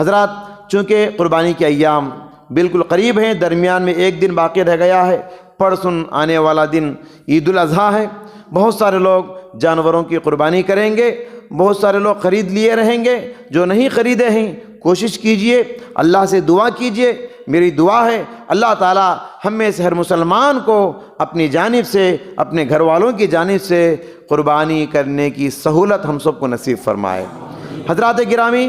حضرات، چونکہ قربانی کے ایام بالکل قریب ہیں، درمیان میں ایک دن باقی رہ گیا ہے، پرسوں آنے والا دن عید الاضحیٰ ہے۔ بہت سارے لوگ جانوروں کی قربانی کریں گے، بہت سارے لوگ خرید لیے رہیں گے۔ جو نہیں خریدے ہیں کوشش کیجئے، اللہ سے دعا کیجئے۔ میری دعا ہے اللہ تعالی ہم میں سے ہر مسلمان کو اپنی جانب سے، اپنے گھر والوں کی جانب سے قربانی کرنے کی سہولت ہم سب کو نصیب فرمائے۔ حضرات گرامی،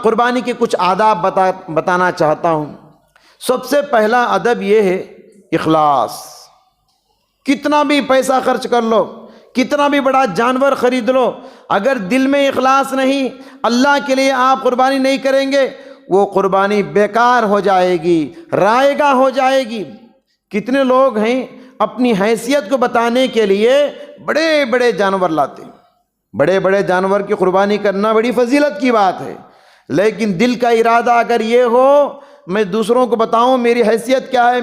قربانی کے کچھ آداب بتانا چاہتا ہوں۔ سب سے پہلا ادب یہ ہے اخلاص۔ کتنا بھی پیسہ خرچ کر لو، کتنا بھی بڑا جانور خرید لو، اگر دل میں اخلاص نہیں، اللہ کے لیے آپ قربانی نہیں کریں گے، وہ قربانی بیکار ہو جائے گی، رائگاں ہو جائے گی۔ کتنے لوگ ہیں اپنی حیثیت کو بتانے کے لیے بڑے بڑے جانور لاتے ہیں۔ بڑے بڑے جانور کی قربانی کرنا بڑی فضیلت کی بات ہے، لیکن دل کا ارادہ اگر یہ ہو میں دوسروں کو بتاؤں میری حیثیت کیا ہے،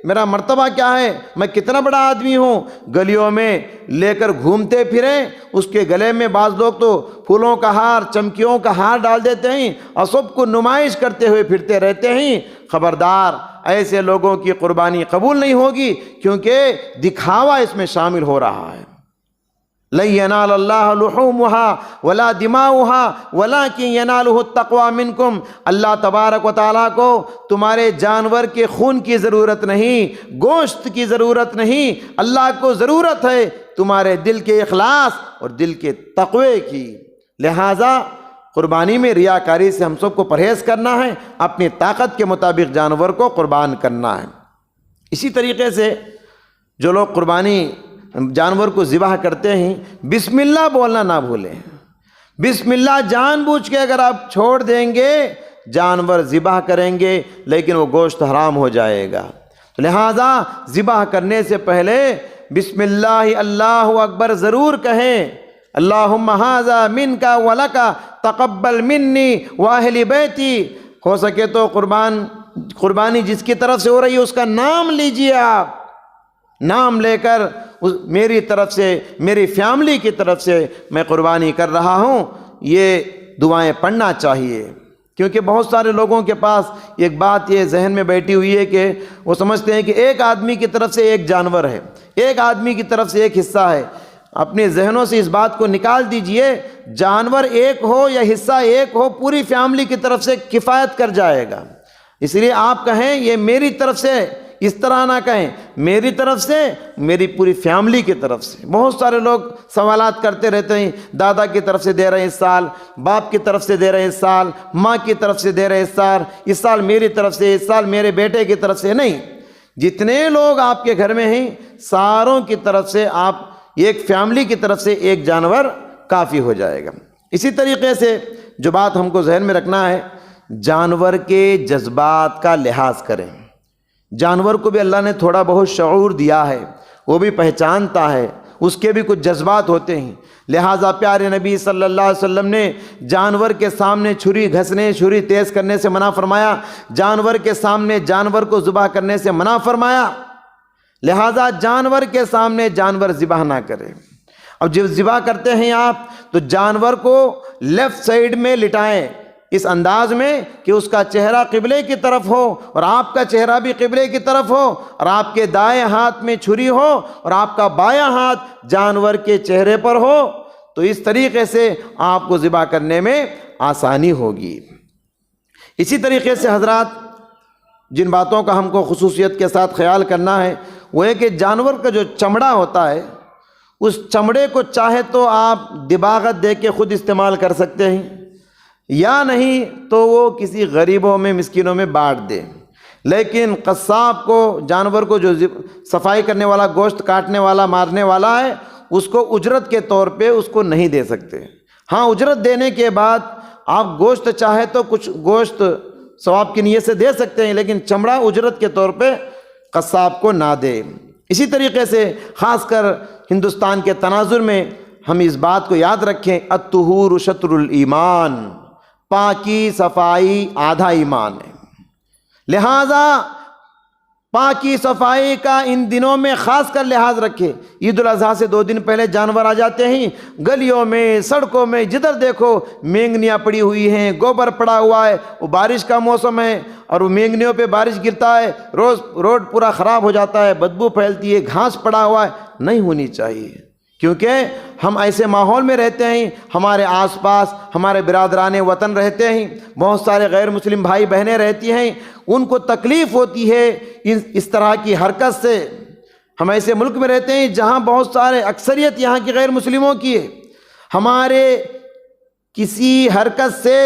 میرا مرتبہ کیا ہے، میں کتنا بڑا آدمی ہوں، گلیوں میں لے کر گھومتے پھریں، اس کے گلے میں بعض لوگ تو پھولوں کا ہار، چمکیوں کا ہار ڈال دیتے ہیں اور سب کو نمائش کرتے ہوئے پھرتے رہتے ہیں۔ خبردار، ایسے لوگوں کی قربانی قبول نہیں ہوگی، کیونکہ دکھاوا اس میں شامل ہو رہا ہے۔ لن ینال اللہ لحومها ولا دماؤها ولکن ینالہ التقوی منکم۔ اللہ تبارک و تعالیٰ کو تمہارے جانور کے خون کی ضرورت نہیں، گوشت کی ضرورت نہیں، اللہ کو ضرورت ہے تمہارے دل کے اخلاص اور دل کے تقوی کی۔ لہٰذا قربانی میں ریاکاری سے ہم سب کو پرہیز کرنا ہے، اپنی طاقت کے مطابق جانور کو قربان کرنا ہے۔ اسی طریقے سے جو لوگ قربانی جانور کو ذبح کرتے ہیں، بسم اللہ بولنا نہ بھولیں۔ بسم اللہ جان بوجھ کے اگر آپ چھوڑ دیں گے، جانور ذبح کریں گے لیکن وہ گوشت حرام ہو جائے گا۔ تو لہٰذا ذبح کرنے سے پہلے بسم اللہ اللہ اکبر ضرور کہیں۔ اللہم ھذا منک ولک تقبل منی واہل بیتی۔ ہو سکے تو قربانی جس کی طرف سے ہو رہی ہے اس کا نام لیجئے، آپ نام لے کر میری طرف سے، میری فیملی کی طرف سے میں قربانی کر رہا ہوں، یہ دعائیں پڑھنا چاہیے۔ کیونکہ بہت سارے لوگوں کے پاس ایک بات یہ ذہن میں بیٹھی ہوئی ہے کہ وہ سمجھتے ہیں کہ ایک آدمی کی طرف سے ایک جانور ہے، ایک آدمی کی طرف سے ایک حصہ ہے۔ اپنے ذہنوں سے اس بات کو نکال دیجئے، جانور ایک ہو یا حصہ ایک ہو، پوری فیملی کی طرف سے کفایت کر جائے گا۔ اس لیے آپ کہیں یہ میری طرف سے، اس طرح نہ کہیں میری طرف سے، میری پوری فیملی کی طرف سے۔ بہت سارے لوگ سوالات کرتے رہتے ہیں، دادا کی طرف سے دے رہے ہیں اس سال، باپ کی طرف سے دے رہے ہیں اس سال، ماں کی طرف سے دے رہے ہیں اس سال میری طرف سے، اس سال میرے بیٹے کی طرف سے۔ نہیں، جتنے لوگ آپ کے گھر میں ہیں ساروں کی طرف سے، آپ ایک فیملی کی طرف سے ایک جانور کافی ہو جائے گا۔ اسی طریقے سے جو بات ہم کو ذہن میں رکھنا ہے، جانور کے جذبات کا لحاظ کریں۔ جانور کو بھی اللہ نے تھوڑا بہت شعور دیا ہے، وہ بھی پہچانتا ہے، اس کے بھی کچھ جذبات ہوتے ہیں۔ لہٰذا پیارے نبی صلی اللہ علیہ وسلم نے جانور کے سامنے چھری گھسنے، چھری تیز کرنے سے منع فرمایا، جانور کے سامنے جانور کو ذبح کرنے سے منع فرمایا۔ لہٰذا جانور کے سامنے جانور ذبح نہ کرے۔ اب جب ذبح کرتے ہیں آپ تو جانور کو لیفٹ سائیڈ میں لٹائیں، اس انداز میں کہ اس کا چہرہ قبلے کی طرف ہو اور آپ کا چہرہ بھی قبلے کی طرف ہو، اور آپ کے دائیں ہاتھ میں چھری ہو اور آپ کا بایاں ہاتھ جانور کے چہرے پر ہو، تو اس طریقے سے آپ کو ذبح کرنے میں آسانی ہوگی۔ اسی طریقے سے حضرات، جن باتوں کا ہم کو خصوصیت کے ساتھ خیال کرنا ہے وہ ہے کہ جانور کا جو چمڑا ہوتا ہے، اس چمڑے کو چاہے تو آپ دباغت دے کے خود استعمال کر سکتے ہیں، یا نہیں تو وہ کسی غریبوں میں، مسکینوں میں بانٹ دیں۔ لیکن قصاب کو، جانور کو جو صفائی کرنے والا، گوشت کاٹنے والا، مارنے والا ہے، اس کو اجرت کے طور پہ اس کو نہیں دے سکتے۔ ہاں، اجرت دینے کے بعد آپ گوشت چاہے تو کچھ گوشت ثواب کی نیت سے دے سکتے ہیں، لیکن چمڑا اجرت کے طور پہ قصاب کو نہ دے۔ اسی طریقے سے خاص کر ہندوستان کے تناظر میں ہم اس بات کو یاد رکھیں، الطہور شطر الایمان، پاکی صفائی آدھا ایمان ہے۔ لہٰذا پاکی صفائی کا ان دنوں میں خاص کر لحاظ رکھے۔ عید الاضحیٰ سے 2 دن پہلے جانور آ جاتے ہیں، گلیوں میں، سڑکوں میں، جدھر دیکھو مینگنیاں پڑی ہوئی ہیں، گوبر پڑا ہوا ہے، وہ بارش کا موسم ہے اور وہ مینگنیوں پہ بارش گرتا ہے، روڈ پورا خراب ہو جاتا ہے، بدبو پھیلتی ہے، گھاس پڑا ہوا ہے، نہیں ہونی چاہیے، کیونکہ ہم ایسے ماحول میں رہتے ہیں، ہمارے آس پاس ہمارے برادران وطن رہتے ہیں، بہت سارے غیر مسلم بھائی بہنیں رہتی ہیں، ان کو تکلیف ہوتی ہے اس طرح کی حرکت سے۔ ہم ایسے ملک میں رہتے ہیں جہاں بہت سارے اکثریت یہاں کی غیر مسلموں کی ہے، ہمارے کسی حرکت سے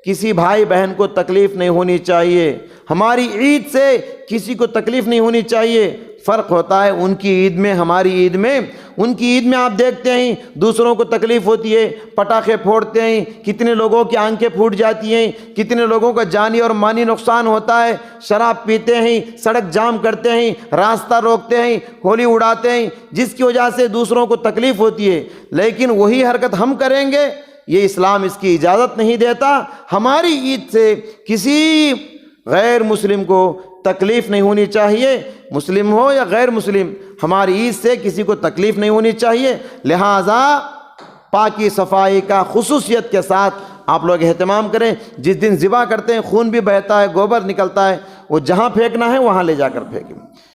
کسی بھائی بہن کو تکلیف نہیں ہونی چاہیے، ہماری عید سے کسی کو تکلیف نہیں ہونی چاہیے۔ فرق ہوتا ہے ان کی عید میں ہماری عید میں۔ ان کی عید میں آپ دیکھتے ہیں دوسروں کو تکلیف ہوتی ہے، پٹاخے پھوڑتے ہیں، کتنے لوگوں کی آنکھیں پھوٹ جاتی ہیں، کتنے لوگوں کا جانی اور مانی نقصان ہوتا ہے، شراب پیتے ہیں، سڑک جام کرتے ہیں، راستہ روکتے ہیں، ہولی اڑاتے ہیں، جس کی وجہ سے دوسروں کو تکلیف ہوتی ہے۔ لیکن وہی حرکت ہم کریں گے، یہ اسلام اس کی اجازت نہیں دیتا۔ ہماری عید سے کسی غیر مسلم کو تکلیف نہیں ہونی چاہیے، مسلم ہو یا غیر مسلم، ہماری عید سے کسی کو تکلیف نہیں ہونی چاہیے۔ لہٰذا پاکی صفائی کا خصوصیت کے ساتھ آپ لوگ اہتمام کریں۔ جس دن ذبح کرتے ہیں خون بھی بہتا ہے، گوبر نکلتا ہے، وہ جہاں پھینکنا ہے وہاں لے جا کر پھینکیں۔